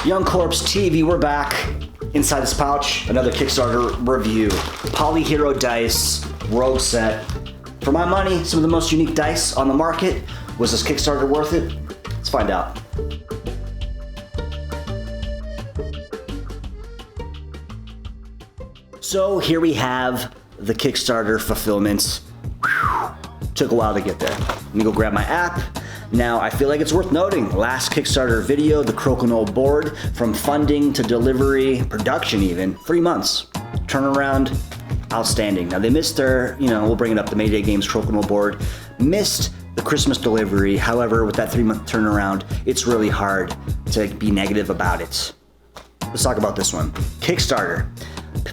Young Corpse TV, we're back. Inside this pouch, another Kickstarter review. PolyHero dice, rogue set. For my money, some of the most unique dice on the market. Was this Kickstarter worth it? Let's find out. So here we have the Kickstarter fulfillment. Whew. Took a while to get there. Let me go grab my app. Now, I feel like it's worth noting, last Kickstarter video, the Crokinole board, from funding to delivery, production even, 3 months. Turnaround, outstanding. Now they missed their, we'll bring it up, the Mayday Games Crokinole board, missed the Christmas delivery. However, with that 3-month turnaround, it's really hard to be negative about it. Let's talk about this one. Kickstarter.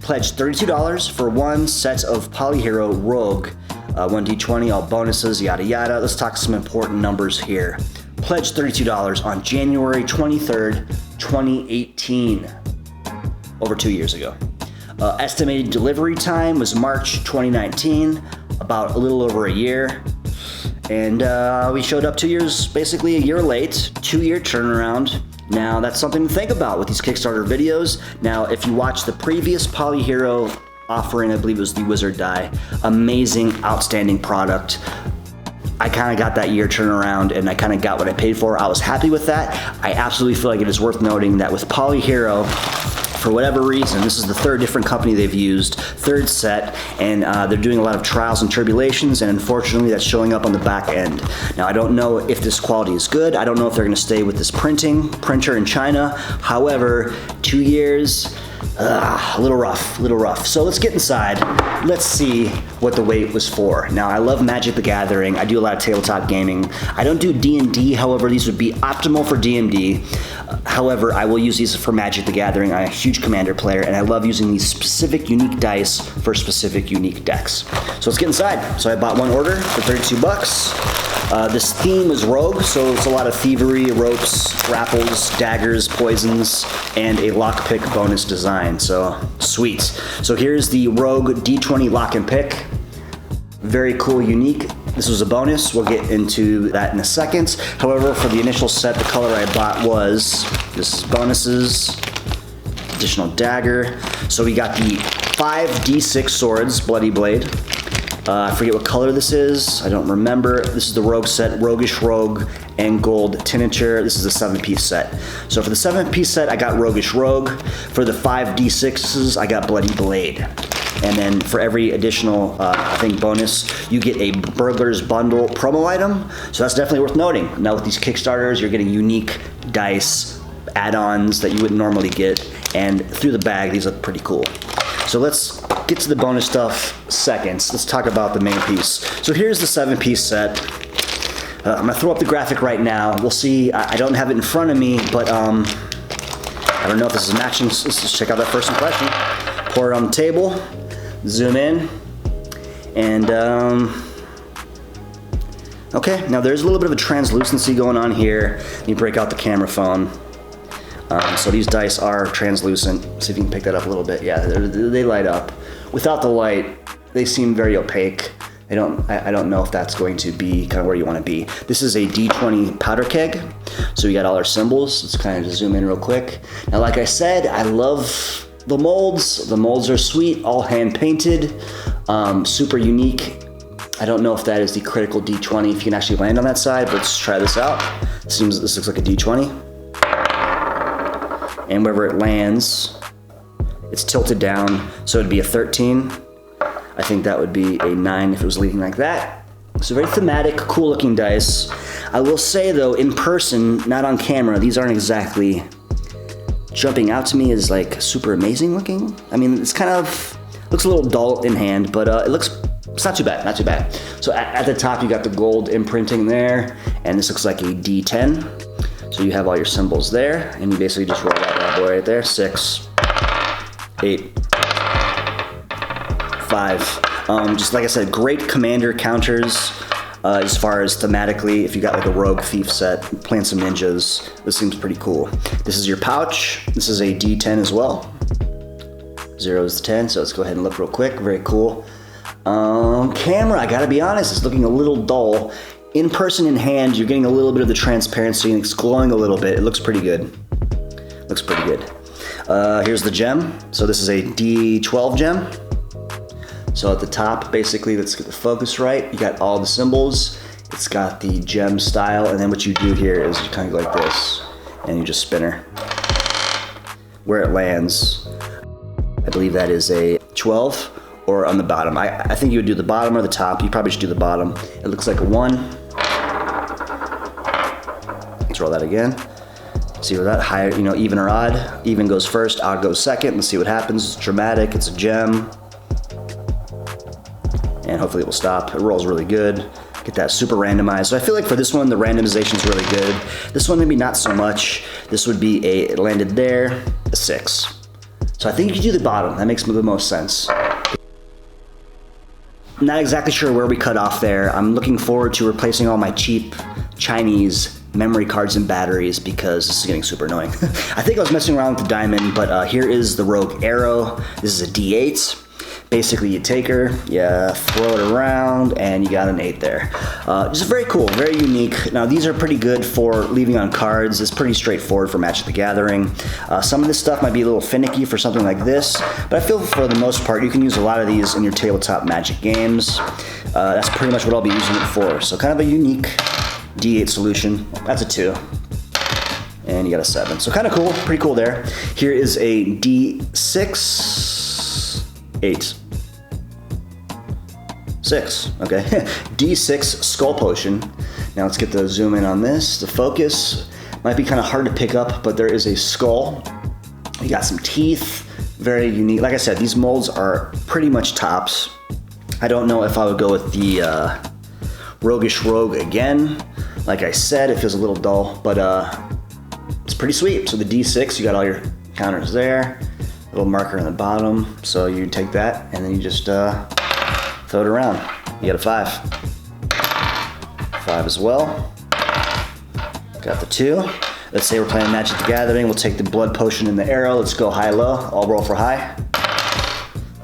Pledged $32 for one set of PolyHero Rogue. 1d20, all bonuses, yada yada. Let's talk some important numbers here. Pledged $32 on January 23rd, 2018. Over 2 years ago. Estimated delivery time was March 2019, about a little over a year. And we showed up 2 years, basically a year late, 2-year turnaround. Now that's something to think about with these Kickstarter videos. Now, if you watch the previous PolyHero offering, I believe it was the Wizard die, amazing, outstanding product. I kind of got that year turnaround and I kind of got what I paid for. I was happy with that. I absolutely feel like it is worth noting that with PolyHero, for whatever reason, this is the 3rd different company they've used, 3rd set, and they're doing a lot of trials and tribulations, and unfortunately that's showing up on the back end. Now, I don't know if this quality is good. I don't know if they're gonna stay with this printer in China. However, 2 years, a little rough. So let's get inside. Let's see what the wait was for. Now, I love Magic the Gathering. I do a lot of tabletop gaming. I don't do D&D, however, these would be optimal for D&D. However, I will use these for Magic the Gathering. I'm a huge Commander player, and I love using these specific unique dice for specific unique decks. So let's get inside. So I bought one order for 32 bucks. This theme is rogue, so it's a lot of thievery, ropes, grapples, daggers, poisons, and a lockpick bonus design. So sweet. So here's the rogue D20 lock and pick. Very cool, unique. This was a bonus. We'll get into that in a second. However, for the initial set, the color I bought was this bonuses, additional dagger. So we got the 5d6 swords, Bloody Blade. I forget what color this is. I don't remember. This is the rogue set, Roguish Rogue and Gold Tinature. This is a 7-piece set. So for the 7-piece set, I got Roguish Rogue. For the 5d6s, I got Bloody Blade. And then for every additional bonus, you get a Burglar's Bundle promo item. So that's definitely worth noting. Now with these Kickstarters, you're getting unique dice, add-ons that you wouldn't normally get. And through the bag, these look pretty cool. So let's get to the bonus stuff seconds. Let's talk about the main piece. So here's the 7-piece set. I'm gonna throw up the graphic right now. We'll see. I don't have it in front of me, but I don't know if this is matching. Let's just check out that first impression. Pour it on the table. Zoom in. And okay, now there's a little bit of a translucency going on here. Let me break out the camera phone. So these dice are translucent. See if you can pick that up a little bit. Yeah, they light up. Without the light, they seem very opaque. I don't know if that's going to be kind of where you want to be. This is a D20 powder keg. So we got all our symbols. Let's kind of just zoom in real quick. Now, like I said, I love the molds. The molds are sweet, all hand painted, super unique. I don't know if that is the critical D20, if you can actually land on that side, but let's try this out. This looks like a D20. And wherever it lands, it's tilted down, so it'd be a 13. I think that would be a 9 if it was leaning like that. So very thematic, cool looking dice. I will say though, in person, not on camera, these aren't exactly jumping out to me as like super amazing looking. I mean, it's kind of, looks a little dull in hand, but it's not too bad, not too bad. So at the top, you got the gold imprinting there, and this looks like a D10. So you have all your symbols there, and you basically just roll that bad boy right there. 6, 8, 5. Just like I said, great commander counters as far as thematically. If you got like a rogue thief set, playing some ninjas, this seems pretty cool. This is your pouch. This is a D10 as well. 0 is 10, so let's go ahead and look real quick. Very cool. Camera, I gotta be honest, it's looking a little dull. In person, in hand, you're getting a little bit of the transparency and it's glowing a little bit. It looks pretty good. Looks pretty good. Here's the gem. So this is a D12 gem. So at the top, basically, let's get the focus right. You got all the symbols. It's got the gem style, and then what you do here is you kind of go like this, and you just spin her. Where it lands, I believe that is a 12, or on the bottom. I think you would do the bottom or the top. You probably should do the bottom. It looks like a 1. Let's roll that again. See where that higher, you know, even or odd. Even goes first, odd goes second. Let's see what happens. It's dramatic, it's a gem. And hopefully it will stop. It rolls really good. Get that super randomized. So I feel like for this one, the randomization is really good. This one, maybe not so much. This would be it landed there, a 6. So I think you can do the bottom. That makes the most sense. Not exactly sure where we cut off there. I'm looking forward to replacing all my cheap Chinese memory cards and batteries because this is getting super annoying. I think I was messing around with the diamond, but here is the rogue arrow. This is a D8. Basically, you take her, you throw it around, and you got an 8 there. Just very cool, very unique. Now, these are pretty good for leaving on cards. It's pretty straightforward for Magic the Gathering. Some of this stuff might be a little finicky for something like this, but I feel for the most part, you can use a lot of these in your tabletop Magic games. That's pretty much what I'll be using it for. So kind of a unique D8 solution. That's a 2. And you got a 7. So kind of cool, pretty cool there. Here is a D6. 8. 6, okay. D6 Skull Potion. Now let's get the zoom in on this. The focus might be kind of hard to pick up, but there is a skull. You got some teeth, very unique. Like I said, these molds are pretty much tops. I don't know if I would go with the Roguish Rogue again. Like I said, it feels a little dull, but it's pretty sweet. So the D6, you got all your counters there. Little marker on the bottom, so you take that and then you just throw it around. You got a 5. 5 as well. Got the 2. Let's say we're playing Magic the Gathering. We'll take the blood potion and the arrow. Let's go high-low. I'll roll for high.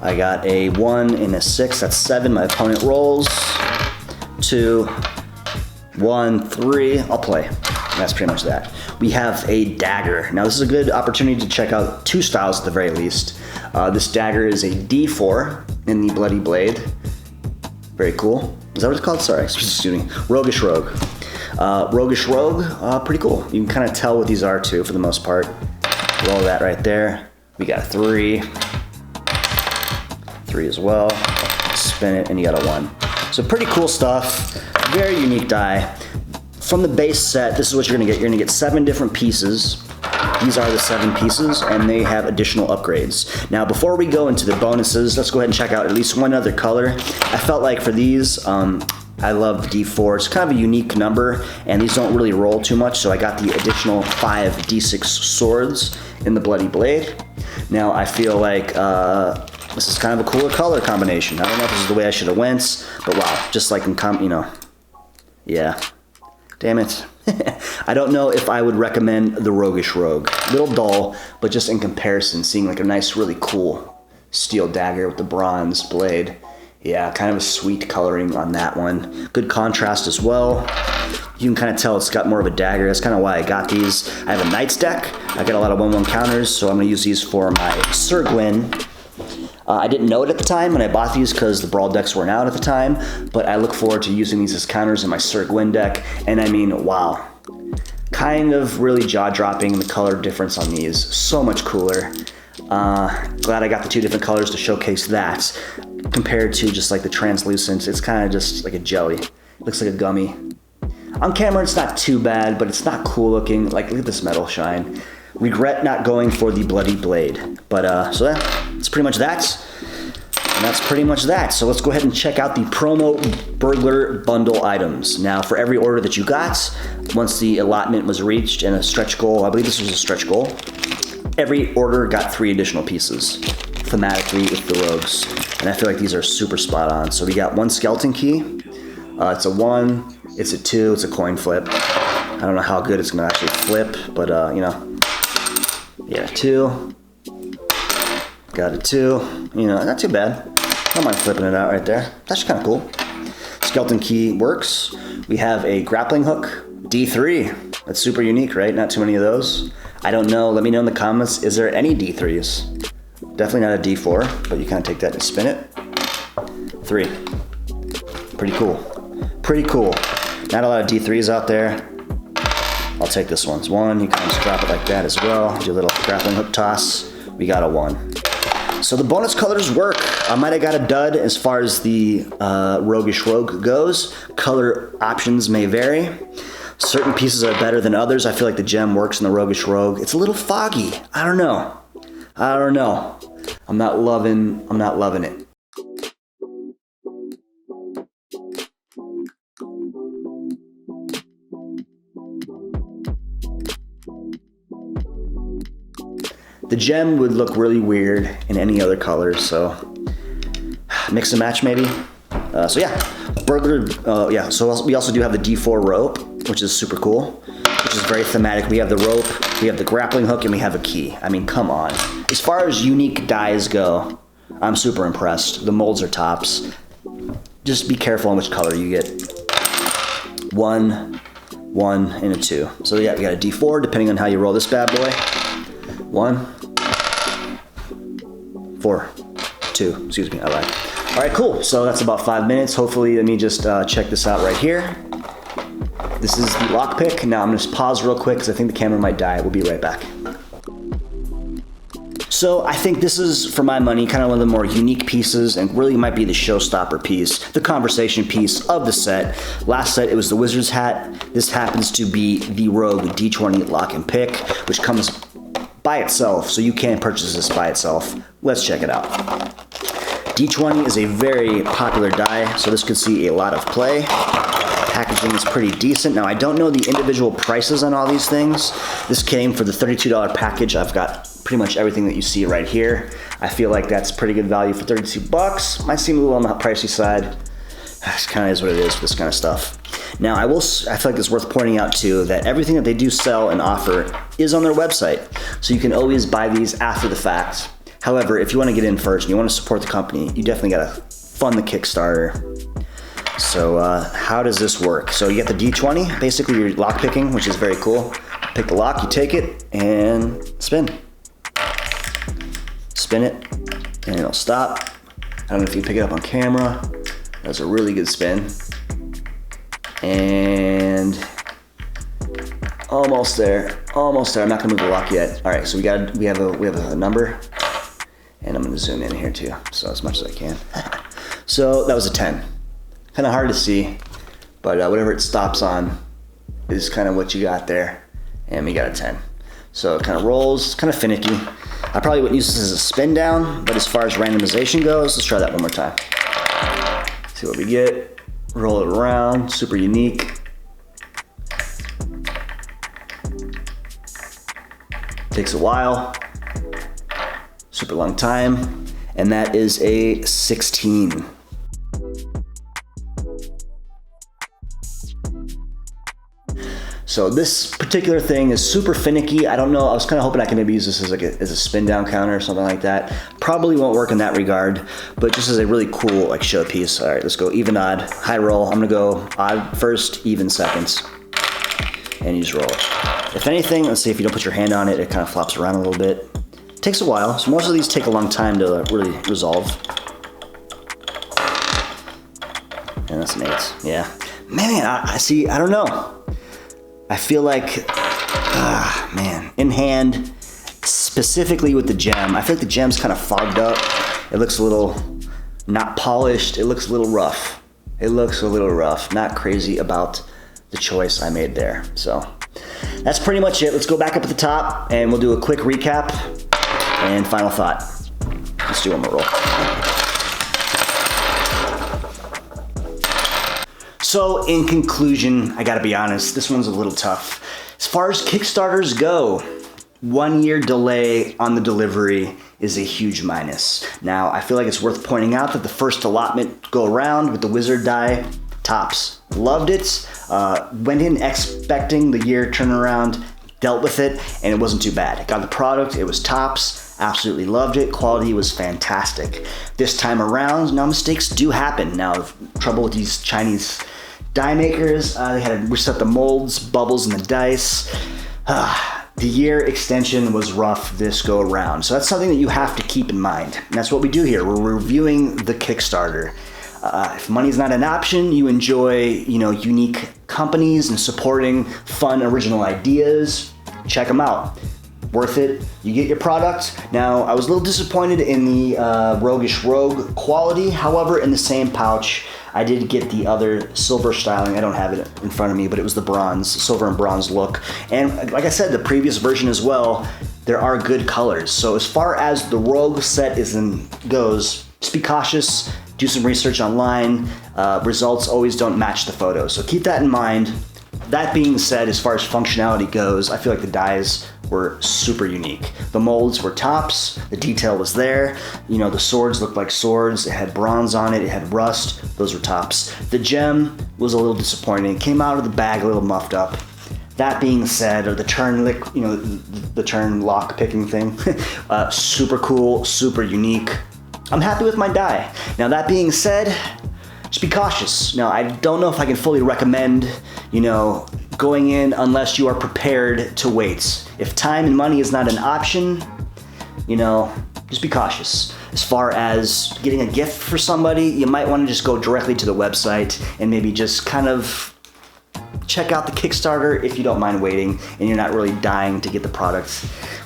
I got a 1 and a 6. That's 7. My opponent rolls. 2, 1, 3. I'll play. And that's pretty much that. We have a dagger. Now this is a good opportunity to check out 2 styles at the very least. This dagger is a D4 in the Bloody Blade. Very cool. Is that what it's called? Sorry, excuse me. Roguish Rogue. Roguish Rogue, pretty cool. You can kind of tell what these are too for the most part. Roll that right there. We got a 3. 3 as well. Spin it and you got a 1. So pretty cool stuff. Very unique die. From the base set, this is what you're gonna get. You're gonna get 7 different pieces. These are the 7 pieces, and they have additional upgrades. Now, before we go into the bonuses, let's go ahead and check out at least one other color. I felt like for these, I love the D4. It's kind of a unique number, and these don't really roll too much, so I got the additional 5 D6 swords in the Bloody Blade. Now, I feel like this is kind of a cooler color combination. I don't know if this is the way I should have went, but wow, just like in yeah. Damn it. I don't know if I would recommend the Roguish Rogue. Little dull, but just in comparison, seeing like a nice, really cool steel dagger with the bronze blade. Yeah, kind of a sweet coloring on that one. Good contrast as well. You can kind of tell it's got more of a dagger. That's kind of why I got these. I have a Knights deck. I got a lot of 1/1 counters, so I'm going to use these for my Sir Gwyn. I didn't know it at the time when I bought these because the Brawl decks weren't out at the time, but I look forward to using these as counters in my Sir Gwyn deck, and I mean, wow. Kind of really jaw-dropping, the color difference on these. So much cooler. Glad I got the 2 different colors to showcase that, compared to just like the translucent. It's kind of just like a jelly. Looks like a gummy. On camera, it's not too bad, but it's not cool looking. Like, look at this metal shine. Regret not going for the Bloody Blade. But, so that's pretty much that. And that's pretty much that. So let's go ahead and check out the promo Burglar bundle items. Now, for every order that you got, once the allotment was reached and a stretch goal, I believe this was a stretch goal, every order got 3 additional pieces, thematically with the rogues. And I feel like these are super spot on. So we got 1 skeleton key. It's a 1, it's a 2, it's a coin flip. I don't know how good it's gonna actually flip, but you know. Yeah, 2. Got a 2. You know, not too bad. I don't mind flipping it out right there. That's kind of cool. Skeleton key works. We have a grappling hook, D3. That's super unique, right? Not too many of those. I don't know, let me know in the comments, is there any D3s? Definitely not a D4, but you kind of take that and spin it. 3. Pretty cool. Pretty cool. Not a lot of D3s out there. I'll take this one. It's 1, you kind of just drop it like that as well. Do a little grappling hook toss. We got a 1. So the bonus colors work. I might have got a dud as far as the Roguish Rogue goes. Color options may vary. Certain pieces are better than others. I feel like the gem works in the Roguish Rogue. It's a little foggy. I don't know. I'm not loving it. The gem would look really weird in any other colors, so mix and match maybe. So yeah, burglar, so we also do have the D4 rope, which is super cool, which is very thematic. We have the rope, we have the grappling hook, and we have a key. I mean, come on. As far as unique dies go, I'm super impressed. The molds are tops. Just be careful on which color you get. 1, 1, and a 2. So yeah, we got a D4, depending on how you roll this bad boy. 1, 4, 2, excuse me, I lied. All right, cool, so that's about 5 minutes. Hopefully, let me just check this out right here. This is the lockpick. Now I'm gonna just pause real quick because I think the camera might die. We'll be right back. So I think this is, for my money, kind of one of the more unique pieces and really might be the showstopper piece, the conversation piece of the set. Last set, it was the Wizard's hat. This happens to be the Rogue D20 lock and pick, which comes by itself, so you can purchase this by itself. Let's check it out. D20 is a very popular die, so this could see a lot of play. Packaging is pretty decent. Now, I don't know the individual prices on all these things. This came for the $32 package. I've got pretty much everything that you see right here. I feel like that's pretty good value for 32 bucks. Might seem a little on the pricey side. It kind of is what it is for this kind of stuff. Now, I feel like it's worth pointing out too that everything that they do sell and offer is on their website. So you can always buy these after the fact. However, if you want to get in first and you want to support the company, you definitely got to fund the Kickstarter. So how does this work? So you get the D20, basically you're lock picking, which is very cool. Pick the lock, you take it, and spin. Spin it, and it'll stop. I don't know if you can pick it up on camera. That's a really good spin. And almost there, almost there. I'm not gonna move the lock yet. All right, so we have a number, and I'm gonna zoom in here too, so as much as I can. So that was a 10. Kind of hard to see, but whatever it stops on is kind of what you got there, and we got a 10. So it kind of rolls, kind of finicky. I probably wouldn't use this as a spin down, but as far as randomization goes, let's try that one more time. See what we get. Roll it around, super unique. Takes a while, super long time, and that is a 16. So this particular thing is super finicky. I don't know, I was kind of hoping I could maybe use this as as a spin down counter or something like that. Probably won't work in that regard, but just as a really cool like showpiece. All right, let's go even odd, high roll. I'm gonna go odd first, even seconds, and you just roll it. If anything, let's see, if you don't put your hand on it, it kind of flops around a little bit. It takes a while, so most of these take a long time to really resolve. And that's an 8, yeah. Man, I see, I don't know. I feel like, man, in hand, specifically with the gem, I feel like the gem's kind of fogged up. It looks a little not polished. It looks a little rough. It looks a little rough. Not crazy about the choice I made there. So that's pretty much it. Let's go back up at the top and we'll do a quick recap and final thought. Let's do one more roll. So in conclusion, I gotta be honest, this one's a little tough. As far as Kickstarters go, 1 year delay on the delivery is a huge minus. Now, I feel like it's worth pointing out that the first allotment go around with the Wizard die, tops. Loved it, went in expecting the year turnaround, dealt with it, and it wasn't too bad. Got the product, it was tops, absolutely loved it, quality was fantastic. This time around, now mistakes do happen. Now, trouble with these Chinese die makers, they had to reset the molds, bubbles in the dice. The year extension was rough this go around. So that's something that you have to keep in mind. And that's what we do here. We're reviewing the Kickstarter. If money's not an option, you enjoy, unique companies and supporting fun original ideas, check them out. Worth it. You get your product. Now, I was a little disappointed in the Roguish Rogue quality. However, in the same pouch, I did get the other silver styling. I don't have it in front of me, but it was the bronze, silver and bronze look. And like I said, the previous version as well, there are good colors. So as far as the Rogue set goes, just be cautious, do some research online. Results always don't match the photos. So keep that in mind. That being said, as far as functionality goes, I feel like the dies were super unique. The molds were tops, the detail was there. The swords looked like swords, it had bronze on it, it had rust, those were tops. The gem was a little disappointing, it came out of the bag a little muffed up. That being said, or the turn the turn lock picking thing, super cool, super unique. I'm happy with my die. Now that being said, just be cautious. Now, I don't know if I can fully recommend, going in unless you are prepared to wait. If time and money is not an option, just be cautious. As far as getting a gift for somebody, you might want to just go directly to the website and maybe just kind of check out the Kickstarter if you don't mind waiting and you're not really dying to get the product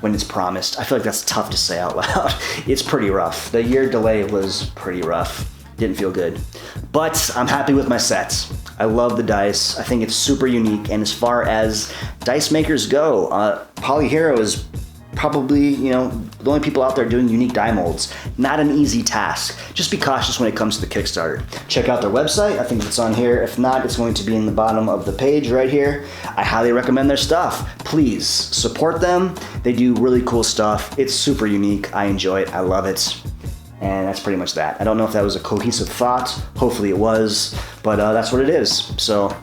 when it's promised. I feel like that's tough to say out loud. It's pretty rough. The year delay was pretty rough. Didn't feel good. But I'm happy with my sets. I love the dice. I think it's super unique. And as far as dice makers go, PolyHero is probably, the only people out there doing unique die molds. Not an easy task. Just be cautious when it comes to the Kickstarter. Check out their website. I think it's on here. If not, it's going to be in the bottom of the page right here. I highly recommend their stuff. Please support them. They do really cool stuff. It's super unique. I enjoy it. I love it. And that's pretty much that. I don't know if that was a cohesive thought. Hopefully it was, but that's what it is. So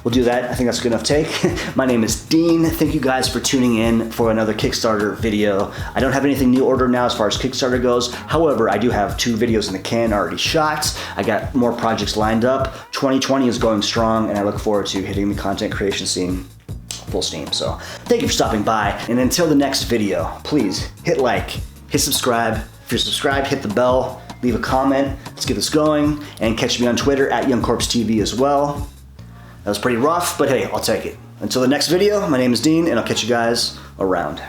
we'll do that. I think that's a good enough take. My name is Dean. Thank you guys for tuning in for another Kickstarter video. I don't have anything new ordered now as far as Kickstarter goes. However, I do have 2 videos in the can already shot. I got more projects lined up. 2020 is going strong, and I look forward to hitting the content creation scene full steam. So thank you for stopping by. And until the next video, please hit like, hit subscribe. If you're subscribed, hit the bell, leave a comment. Let's get this going, and catch me on Twitter at YoungCorpseTV as well. That was pretty rough, but hey, I'll take it. Until the next video, my name is Dean, and I'll catch you guys around.